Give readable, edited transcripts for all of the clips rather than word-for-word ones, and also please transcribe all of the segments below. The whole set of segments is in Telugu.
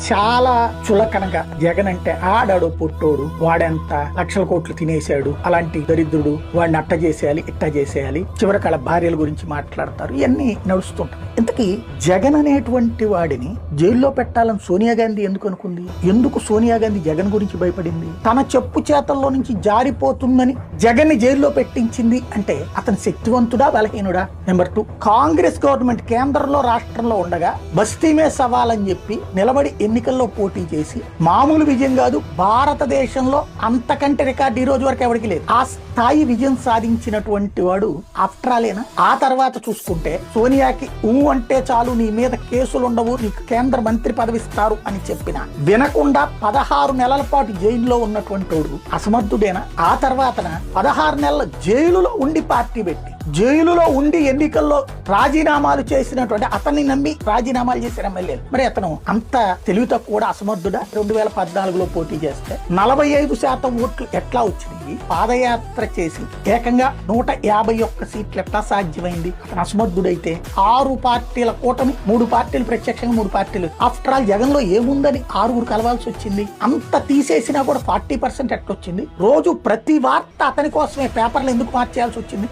చాలా చులకనగా జగన్ అంటే ఆడాడు పుట్టోడు, వాడెంత లక్షల కోట్లు తినేశాడు, అలాంటి దరిద్రుడు, వాడిని అట్ట చేసేయాలి ఇట్ట చేసేయాలి, చివరికి వాళ్ళ భార్యల గురించి మాట్లాడతారు. ఇవన్నీ నడుస్తుంటాయి. ఇంతకీ జగన్ అనేటువంటి వాడిని జైల్లో పెట్టాలని సోనియా గాంధీ ఎందుకు అనుకుంది? ఎందుకు సోనియా గాంధీ జగన్ గురించి భయపడింది? తన చెప్పు చేతల్లో నుంచి జారిపోతుందని జగన్ ని జైల్లో పెట్టించింది అంటే అతను శక్తివంతుడా బలహీనుడా? నెంబర్ 2, కాంగ్రెస్ గవర్నమెంట్ కేంద్రంలో రాష్ట్రంలో ఉండగా బస్తీమే సవాల్ అని చెప్పి నిలబడి ఎన్నికల్లో పోటీ చేసి మామూలు విజయం కాదు, భారతదేశంలో అంతకంటే రికార్డు ఈ రోజు వరకు ఎవరికి లేదు. ఆ స్థాయి విజయం సాధించినటువంటి వాడు ఆఫ్టరాలేనా? ఆ తర్వాత చూసుకుంటే సోనియాకి అంటే చాలు నీ మీద కేసులు ఉండవు, నీకు కేంద్ర మంత్రి పదవి ఇస్తారు అని చెప్పిన వినకుండా 16 నెలల పాటు జైల్లో ఉన్నటువంటి వాడు అసమర్థుడేనా? ఆ తర్వాతన 16 నెలల జైలులో ఉండి పార్టీ పెట్టి జైలులో ఉండి ఎన్నికల్లో రాజీనామాలు చేసినటువంటి అతన్ని నమ్మి రాజీనామాలు చేసిన ఎమ్మెల్యేలు, మరి అతను అంత తెలివి తక్కువ అసమర్థుడా? 2014లో పోటీ చేస్తే 45% ఓట్లు ఎట్లా వచ్చినాయి? పాదయాత్ర చేసి ఏకంగా 151 సీట్లు ఎట్లా సాధ్యమైంది? అతను అసమర్థుడైతే 6 పార్టీల కూటమి, 3 పార్టీలు ప్రత్యక్షంగా, 3 పార్టీలు. ఆఫ్టర్ ఆల్ జగన్ లో ఏముందని 6 కలవాల్సి వచ్చింది? అంత తీసేసినా కూడా 40% ఎట్లొచ్చింది? రోజు ప్రతి వార్త అతని కోసమే పేపర్లు ఎందుకు మార్చేయాల్సి వచ్చింది?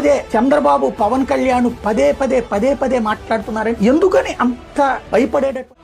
పదే చంద్రబాబు, పవన్ కళ్యాణ్ పదే పదే మాట్లాడుతున్నారు. ఎందుకని అంత భయపడేటట్టు?